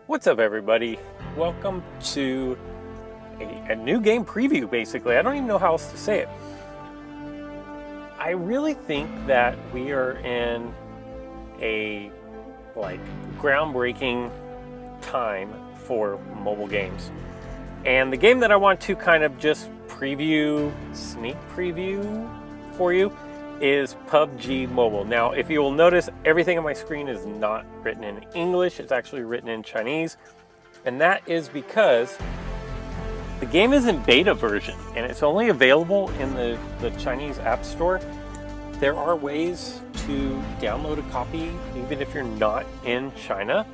What's up, everybody? Welcome to a new game preview, basically. I don't even know how else to say it. I really think that we are in a groundbreaking time for mobile games. And the game that I want to kind of just sneak preview for you is PUBG Mobile. Now, if you will notice, everything on my screen is not written in English. It's actually written in Chinese. And that is because the game is in beta version and it's only available in the Chinese App Store. There are ways to download a copy even if you're not in China.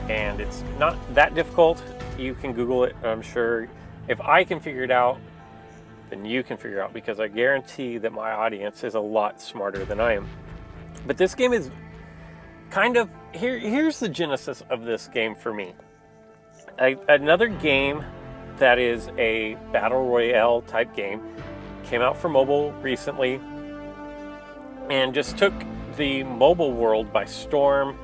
And it's not that difficult. You can Google it. I'm sure if I can figure it out, then you can figure out, because I guarantee that my audience is a lot smarter than I am. But this game is kind of, here's the genesis of this game for me. Another game that is a battle royale type game came out for mobile recently and just took the mobile world by storm.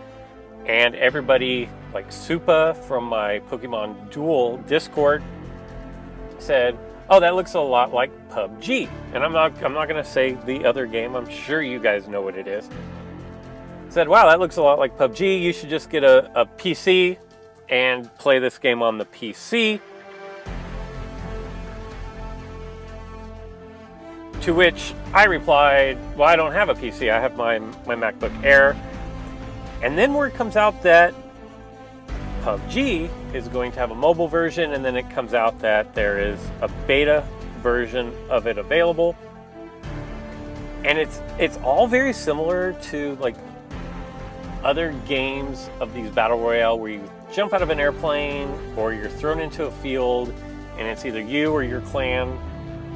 And everybody, like Supa from my Pokemon Duel Discord, said, "Oh, that looks a lot like PUBG." And I'm not going to say the other game. I'm sure you guys know what it is. Said, "Wow, that looks a lot like PUBG. You should just get a PC and play this game on the PC." To which I replied, "Well, I don't have a PC. I have my MacBook Air." And then word comes out that PUBG is going to have a mobile version, and then it comes out that there is a beta version of it available. And it's all very similar to like other games of these battle royale where you jump out of an airplane or you're thrown into a field and it's either you or your clan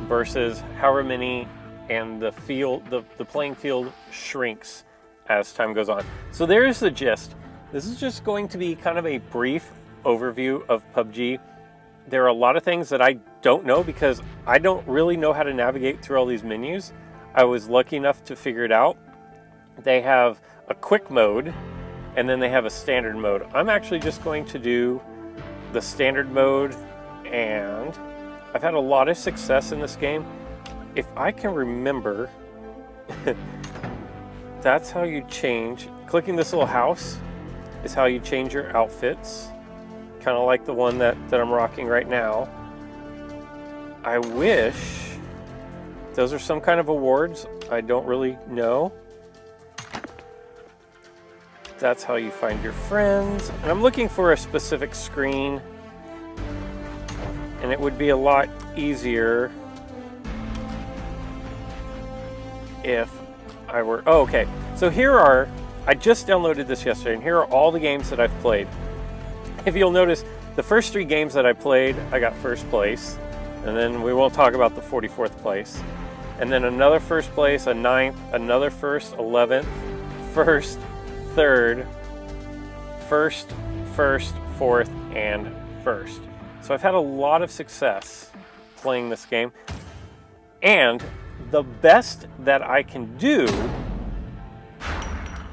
versus however many, and the playing field shrinks as time goes on. So there's the gist. This is just going to be kind of a brief overview of PUBG. There are a lot of things that I don't know because I don't really know how to navigate through all these menus. I was lucky enough to figure it out. They have a quick mode and then they have a standard mode. I'm actually just going to do the standard mode, and I've had a lot of success in this game. If I can remember, that's how you change. Clicking this little house is how you change your outfits. Kind of like the one that I'm rocking right now. I wish those are some kind of awards. I don't really know. That's how you find your friends. And I'm looking for a specific screen, and it would be a lot easier if I were, oh, okay. So here are, I just downloaded this yesterday, and here are all the games that I've played. If you'll notice, the first 3 games that I played, I got first place, and then we won't talk about the 44th place. And then another first place, a 9th, another first, 11th, first, 3rd, first, 4th, and 1st. So I've had a lot of success playing this game, and the best that I can do,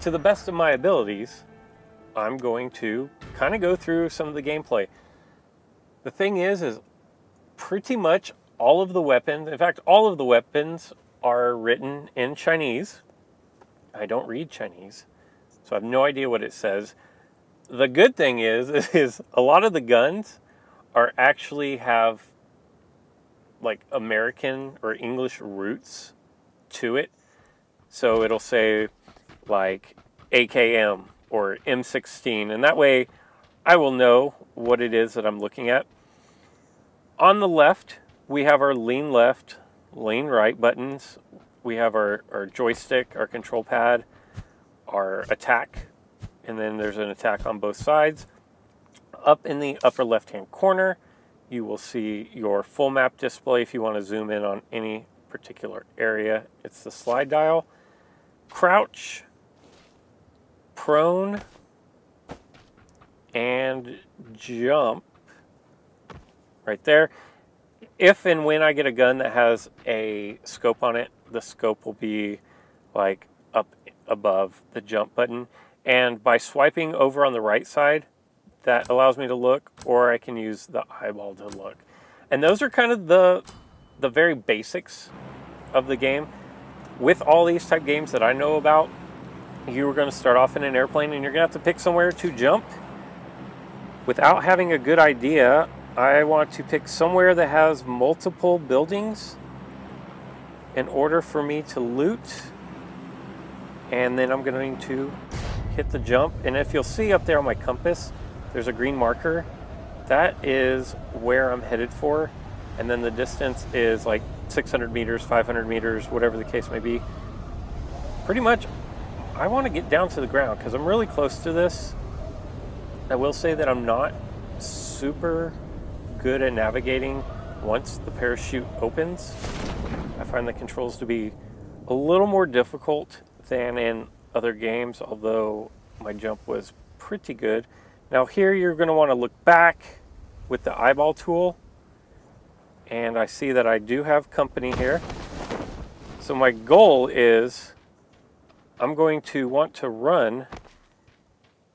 to the best of my abilities, I'm going to kind of go through some of the gameplay. The thing is pretty much all of the weapons, in fact, all of the weapons are written in Chinese. I don't read Chinese, so I have no idea what it says. The good thing is a lot of the guns are actually have like American or English roots to it. So it'll say like AKM or M16, and that way I will know what it is that I'm looking at. On the left, we have our lean left, lean right buttons. We have our joystick, our control pad, our attack, and then there's an attack on both sides. Up in the upper left-hand corner, you will see your full map display if you want to zoom in on any particular area. It's the slide dial. Crouch, prone, and jump right there. If and when I get a gun that has a scope on it, the scope will be like up above the jump button. And by swiping over on the right side, that allows me to look, or I can use the eyeball to look. And those are kind of the very basics of the game. With all these type games that I know about, you are going to start off in an airplane and you're going to have to pick somewhere to jump. Without having a good idea, I want to pick somewhere that has multiple buildings in order for me to loot. And then I'm going to hit the jump. And if you'll see up there on my compass, there's a green marker. That is where I'm headed for. And then the distance is like 600 meters, 500 meters, whatever the case may be. Pretty much, I want to get down to the ground because I'm really close to this. I will say that I'm not super good at navigating once the parachute opens. I find the controls to be a little more difficult than in other games, although my jump was pretty good. Now here you're going to want to look back with the eyeball tool. And I see that I do have company here. So my goal is I'm going to want to run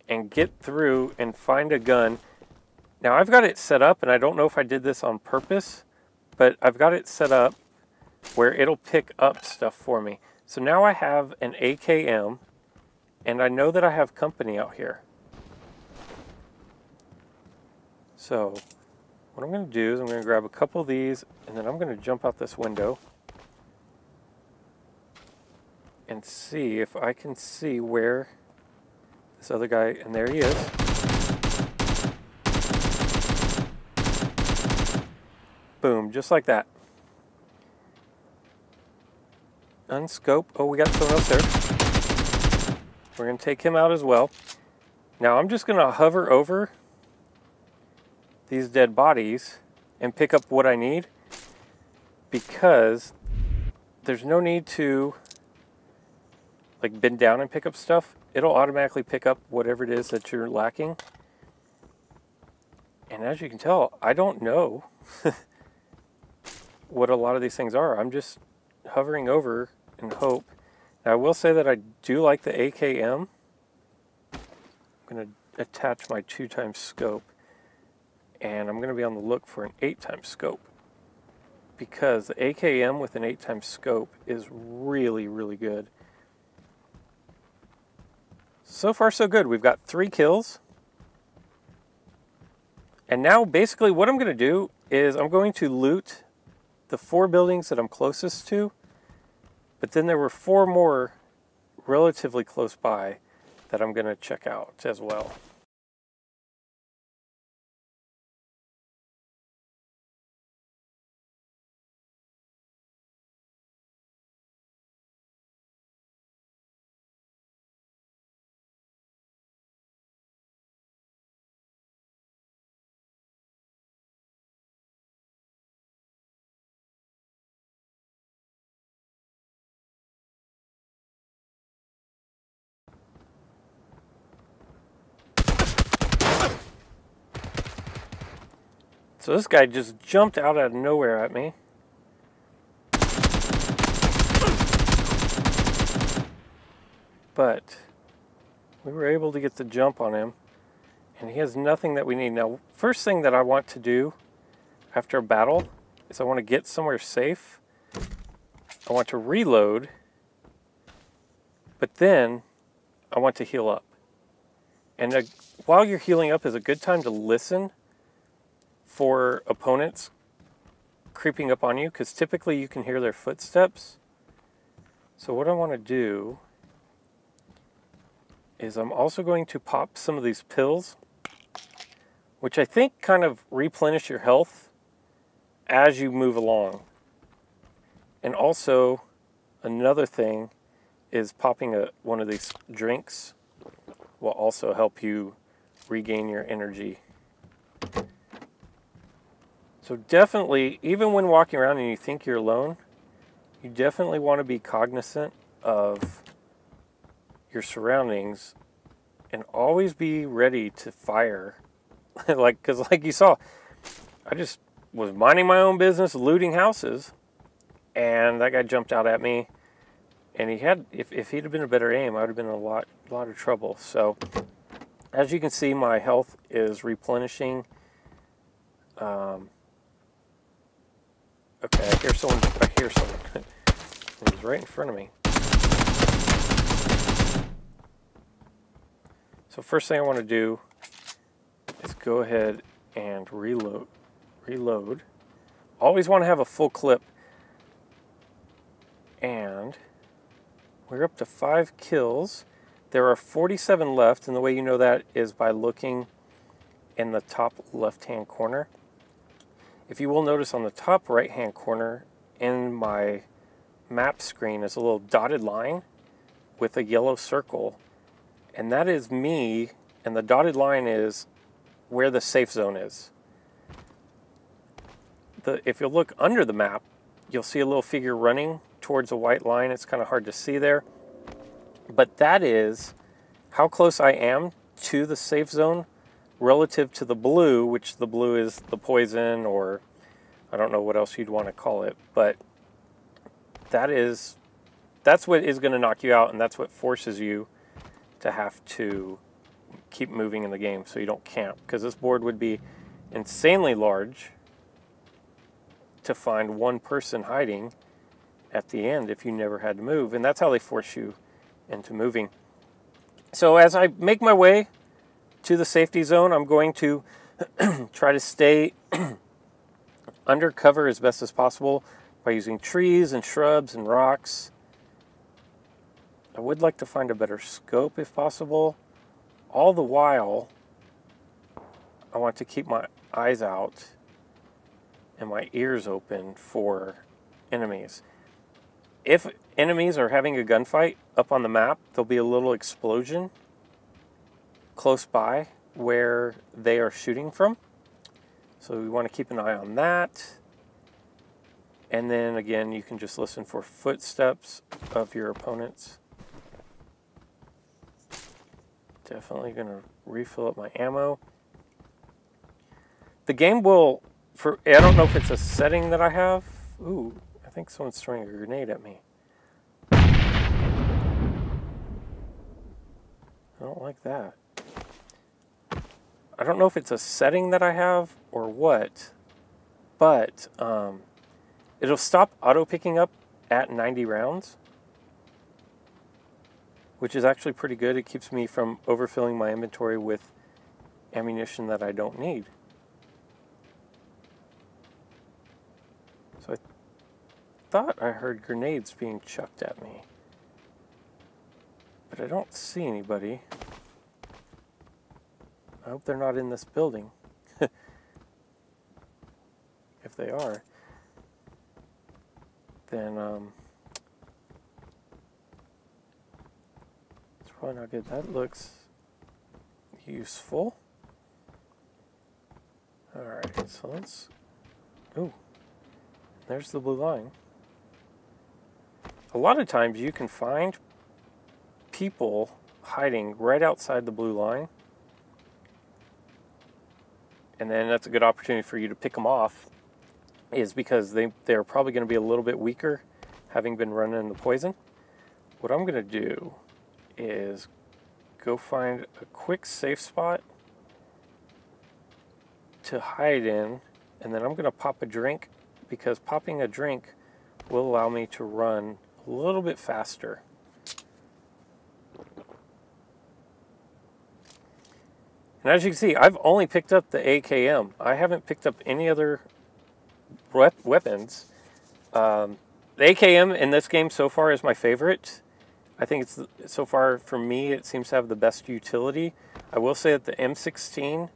and get through and find a gun. Now I've got it set up, and I don't know if I did this on purpose, but I've got it set up where it'll pick up stuff for me. So now I have an AKM, and I know that I have company out here. So what I'm going to do is I'm going to grab a couple of these, and then I'm going to jump out this window and see if I can see where this other guy, and there he is. Boom, just like that. Unscope. Oh, we got someone else there. We're going to take him out as well. Now I'm just going to hover over these dead bodies and pick up what I need, because there's no need to like bend down and pick up stuff. It'll automatically pick up whatever it is that you're lacking. And as you can tell, I don't know what a lot of these things are. I'm just hovering over and hope. Now I will say that I do like the AKM. I'm going to attach my 2x scope. And I'm going to be on the look for an 8x scope, because the AKM with an 8x scope is really, really good. So far, so good. We've got 3 kills. And now, basically, what I'm going to do is I'm going to loot the 4 buildings that I'm closest to. But then there were 4 more relatively close by that I'm going to check out as well. So this guy just jumped out of nowhere at me. But we were able to get the jump on him, and he has nothing that we need. Now, first thing that I want to do after a battle is I want to get somewhere safe. I want to reload, but then I want to heal up. And while you're healing up is a good time to listen for opponents creeping up on you, because typically you can hear their footsteps. So what I want to do is I'm also going to pop some of these pills, which I think kind of replenish your health as you move along. And also another thing is popping one of these drinks will also help you regain your energy. So definitely, even when walking around and you think you're alone, you definitely want to be cognizant of your surroundings and always be ready to fire. Because like you saw, I just was minding my own business, looting houses, and that guy jumped out at me. And he had, if he'd have been a better aim, I would have been in a lot of trouble. So As you can see, my health is replenishing. Okay, I hear someone. He's right in front of me. So first thing I want to do is go ahead and reload. Always want to have a full clip. And we're up to 5 kills. There are 47 left, and the way you know that is by looking in the top left-hand corner. If you will notice on the top right-hand corner in my map screen is a little dotted line with a yellow circle, and that is me, and the dotted line is where the safe zone is. If you look under the map, you'll see a little figure running towards a white line. It's kind of hard to see there. But that is how close I am to the safe zone relative to the blue, which the blue is the poison, or I don't know what else you'd want to call it. But that's what is going to knock you out, and that's what forces you to have to keep moving in the game so you don't camp. Because this board would be insanely large to find one person hiding at the end if you never had to move. And that's how they force you into moving. So as I make my way to the safety zone, I'm going to try to stay under cover as best as possible by using trees and shrubs and rocks. I would like to find a better scope if possible. All the while, I want to keep my eyes out and my ears open for enemies. If enemies are having a gunfight up on the map, there'll be a little explosion close by where they are shooting from. So we want to keep an eye on that. And then again, you can just listen for footsteps of your opponents. Definitely going to refill up my ammo. The game will, I don't know if it's a setting that I have. Ooh, I think someone's throwing a grenade at me. I don't like that. I don't know if it's a setting that I have or what, but it'll stop auto picking up at 90 rounds, which is actually pretty good. It keeps me from overfilling my inventory with ammunition that I don't need. So I thought I heard grenades being chucked at me, but I don't see anybody. I hope they're not in this building. If they are, then it's probably not good. That looks useful. Alright, so let's... Ooh, there's the blue line. A lot of times you can find people hiding right outside the blue line, and then that's a good opportunity for you to pick them off, is because they're probably going to be a little bit weaker having been running into poison. What I'm going to do is go find a quick safe spot to hide in, and then I'm going to pop a drink, because popping a drink will allow me to run a little bit faster. And as you can see, I've only picked up the AKM. I haven't picked up any other weapons. The AKM in this game so far is my favorite. I think it's, so far for me, it seems to have the best utility. I will say that the M16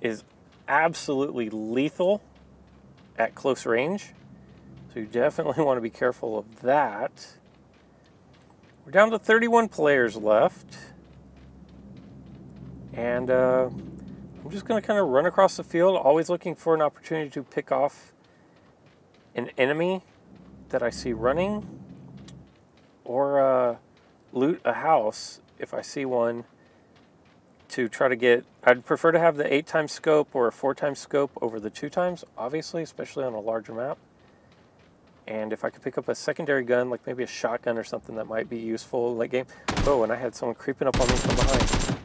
is absolutely lethal at close range. So you definitely want to be careful of that. We're down to 31 players left. And I'm just going to kind of run across the field, always looking for an opportunity to pick off an enemy that I see running, or loot a house if I see one, to try to get... I'd prefer to have the 8x scope or a 4x scope over the 2x, obviously, especially on a larger map. And if I could pick up a secondary gun, like maybe a shotgun or something, that might be useful late game. Oh, and I had someone creeping up on me from behind.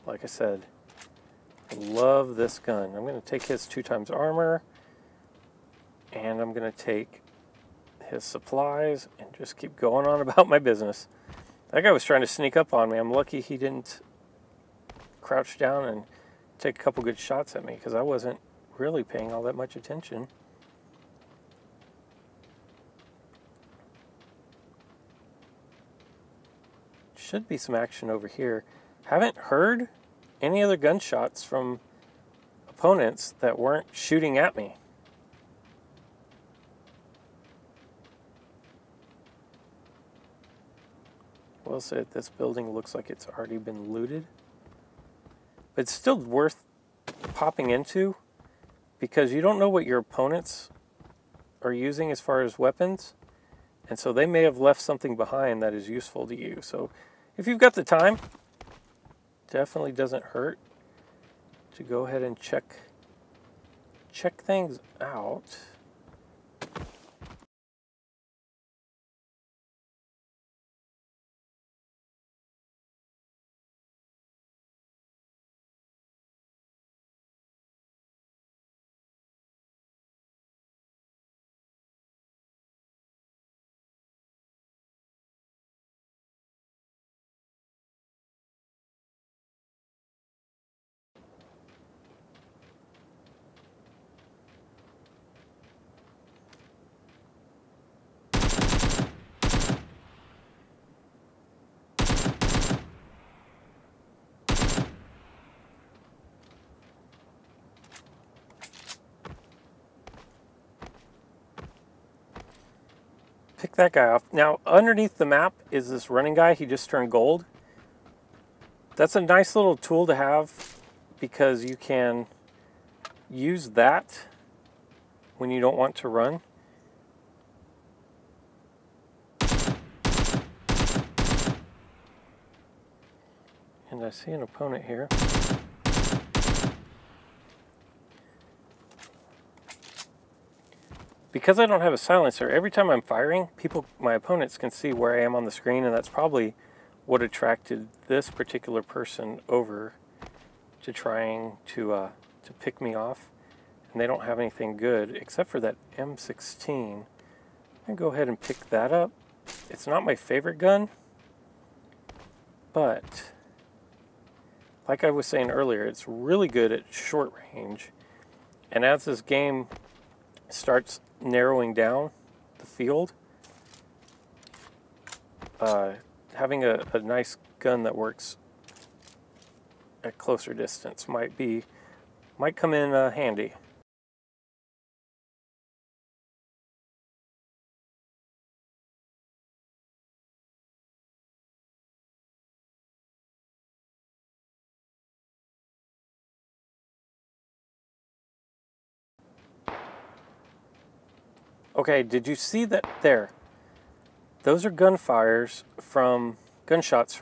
like I said, I love this gun. I'm going to take his 2x armor, and I'm going to take his supplies and just keep going on about my business. That guy was trying to sneak up on me. I'm lucky he didn't crouch down and take a couple good shots at me, because I wasn't really paying all that much attention. Should be some action over here. Haven't heard any other gunshots from opponents that weren't shooting at me. I will say that this building looks like it's already been looted. But it's still worth popping into, because you don't know what your opponents are using as far as weapons. And so they may have left something behind that is useful to you. So if you've got the time, definitely doesn't hurt to go ahead and check things out. Pick that guy off. Now, underneath the map is this running guy. He just turned gold. That's a nice little tool to have, because you can use that when you don't want to run. And I see an opponent here. Because I don't have a silencer, every time I'm firing, my opponents can see where I am on the screen, and that's probably what attracted this particular person over to trying to pick me off. And they don't have anything good except for that M16. I'm gonna go ahead and pick that up. It's not my favorite gun, but like I was saying earlier, it's really good at short range. And as this game starts narrowing down the field, having a nice gun that works at closer distance might come in handy. Okay, did you see that there? Those are gunshots from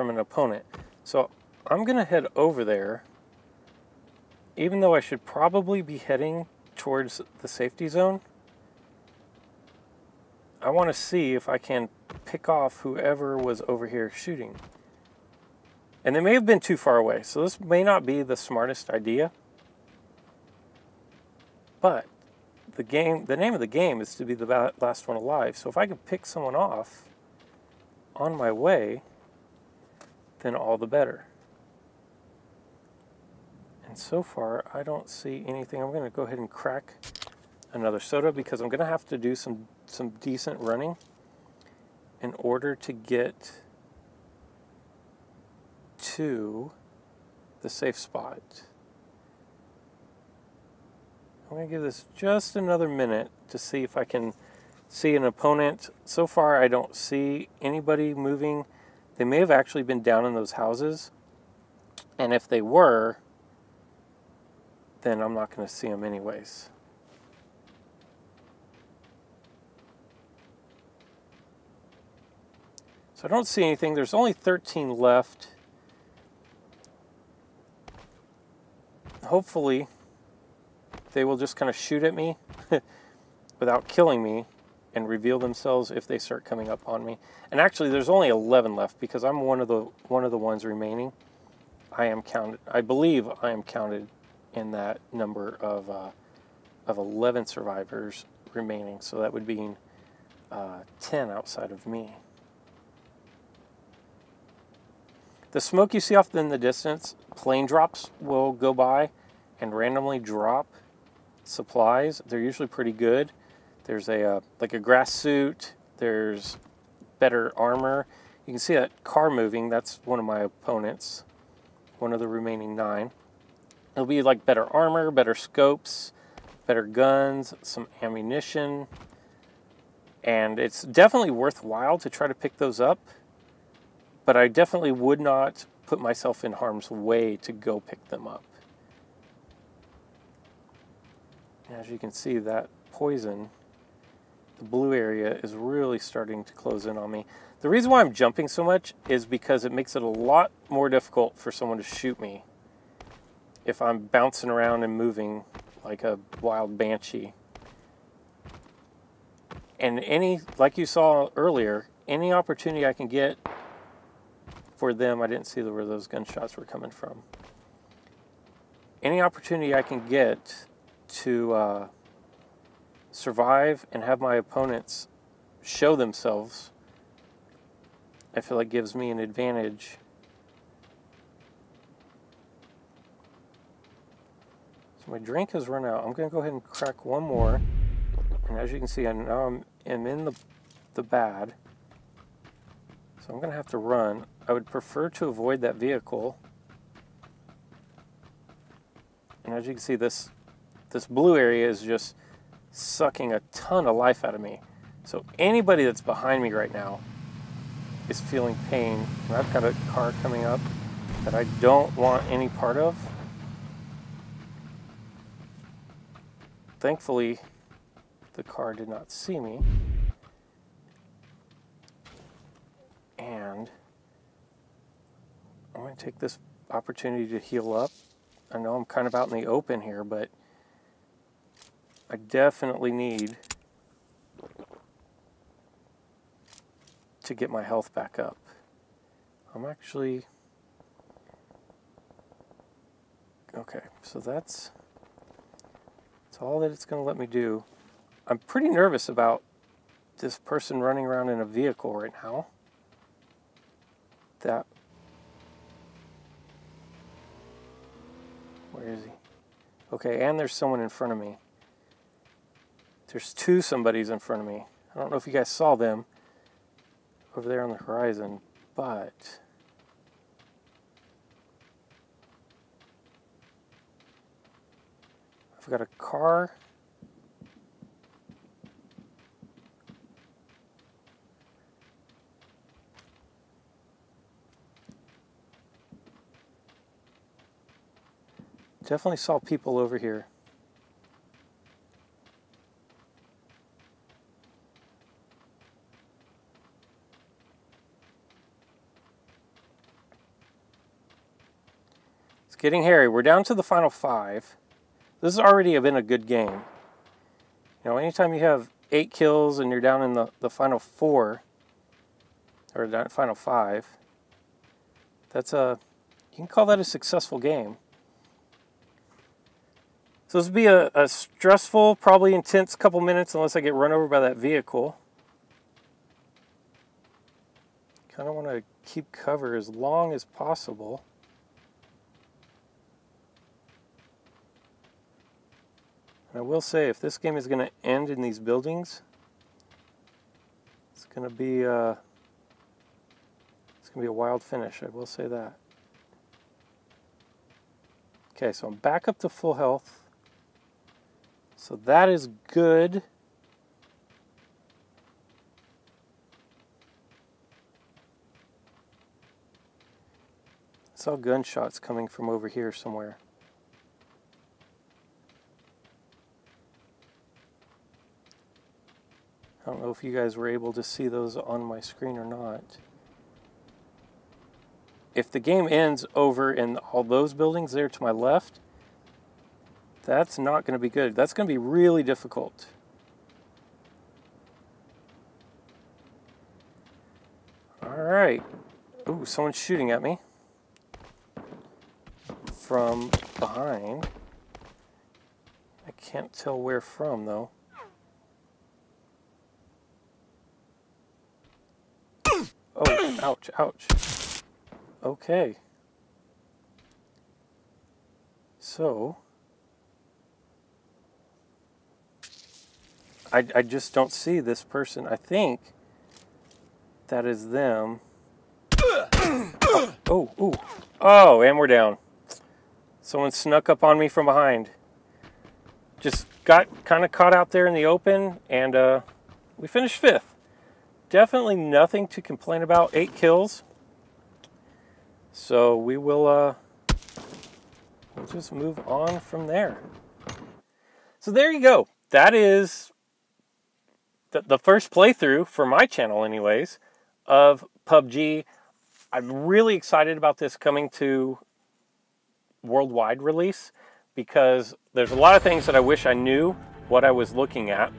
an opponent. So I'm gonna head over there, even though I should probably be heading towards the safety zone. I want to see if I can pick off whoever was over here shooting. And they may have been too far away, so this may not be the smartest idea. But the name of the game is to be the last one alive. So if I can pick someone off on my way, then all the better. And so far, I don't see anything. I'm going to go ahead and crack another soda, because I'm going to have to do some decent running in order to get to the safe spot. I'm going to give this just another minute to see if I can see an opponent. So far, I don't see anybody moving. They may have actually been down in those houses. And if they were, then I'm not going to see them anyways. So I don't see anything. There's only 13 left. Hopefully, they will just kind of shoot at me without killing me and reveal themselves if they start coming up on me. And actually, there's only 11 left, because I'm one of the ones remaining. I am counted. I believe I am counted in that number of 11 survivors remaining. So that would be 10 outside of me. The smoke you see off in the distance, plane drops will go by and randomly drop supplies. They're usually pretty good. There's like a grass suit. There's better armor. You can see that car moving. That's one of my opponents. One of the remaining 9. It'll be like better armor, better scopes, better guns, some ammunition. And it's definitely worthwhile to try to pick those up. But I definitely would not put myself in harm's way to go pick them up. As you can see, that poison, the blue area, is really starting to close in on me. The reason why I'm jumping so much is because it makes it a lot more difficult for someone to shoot me if I'm bouncing around and moving like a wild banshee. And like you saw earlier, any opportunity I can get for them, I didn't see where those gunshots were coming from. Any opportunity I can get to survive and have my opponents show themselves, I feel like gives me an advantage. So my drink has run out. I'm going to go ahead and crack one more. And as you can see, now I'm in the bad. So I'm going to have to run. I would prefer to avoid that vehicle. And as you can see, this blue area is just sucking a ton of life out of me. So anybody that's behind me right now is feeling pain. And I've got a car coming up that I don't want any part of. Thankfully, the car did not see me. And I'm going to take this opportunity to heal up. I know I'm kind of out in the open here, but I definitely need to get my health back up. I'm actually... Okay, so that's all that it's going to let me do. I'm pretty nervous about this person running around in a vehicle right now. Where is he? Okay, and there's someone in front of me. There's 2 somebodies in front of me. I don't know if you guys saw them over there on the horizon, but I've got a car. Definitely saw people over here. It's getting hairy. We're down to the final 5. This has already been a good game. You know, anytime you have 8 kills and you're down in the final 4, or the final 5, that's you can call that a successful game. So this will be a stressful, probably intense couple minutes unless I get run over by that vehicle. Kind of want to keep cover as long as possible. And I will say, if this game is going to end in these buildings, it's going to be a wild finish. I will say that. Okay, so I'm back up to full health. So that is good. I saw gunshots coming from over here somewhere. I don't know if you guys were able to see those on my screen or not. If the game ends over in all those buildings there to my left, that's not going to be good. That's going to be really difficult. All right. Ooh, someone's shooting at me. from behind. I can't tell where from, though. Oh, ouch, ouch. Okay. So, I just don't see this person. I think that is them. Oh, and we're down. Someone snuck up on me from behind. Just got kind of caught out there in the open, and we finished 5th. Definitely nothing to complain about. 8 kills. So we will we'll just move on from there. So there you go. That is the first playthrough for my channel anyways of PUBG. I'm really excited about this coming to worldwide release because there's a lot of things that I wish I knew what I was looking at.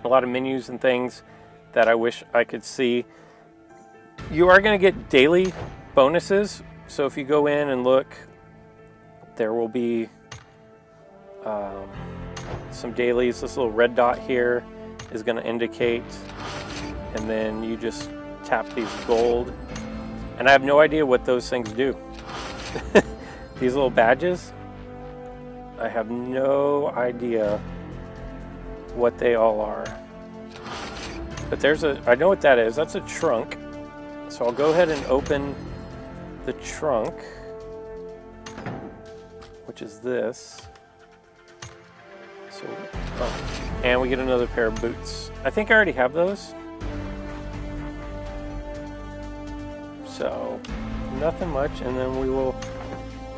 A lot of menus and things that I wish I could see. You are going to get daily bonuses. So if you go in and look, there will be some dailies. This little red dot here is going to indicate, and then you just tap these gold, and I have no idea what those things do. These little badges, I have no idea what they all are. But I know what that is. That's a trunk. So I'll go ahead and open the trunk, which is this. So, and we get another pair of boots. I think I already have those. So, nothing much, and then we will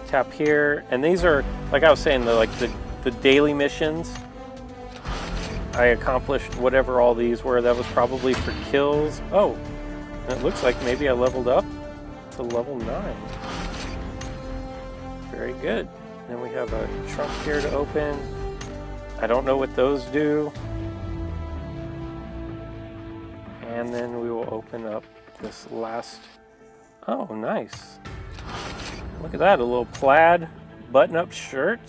tap here. And these are, like I was saying, the daily missions. I accomplished whatever all these were. That was probably for kills. Oh, and it looks like maybe I leveled up to level 9. Very good. Then we have a trunk here to open. I don't know what those do. And then we will open up this last. Oh, nice. Look at that, a little plaid button-up shirt.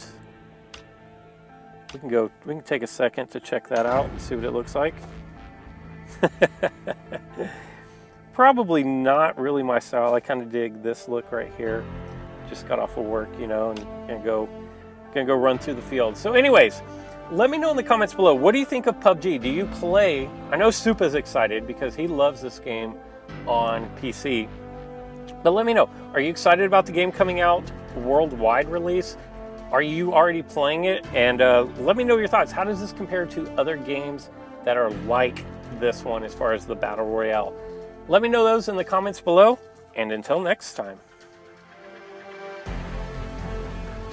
We can take a second to check that out and see what it looks like. Probably not really my style. I kind of dig this look right here. Just got off of work, you know, and gonna go run through the field. So anyways, let me know in the comments below, what do you think of PUBG? Do you play? I know Supa's excited because he loves this game on PC. But let me know, are you excited about the game coming out worldwide release? Are you already playing it? And let me know your thoughts. How does this compare to other games that are like this one as far as the Battle Royale? Let me know those in the comments below, and until next time.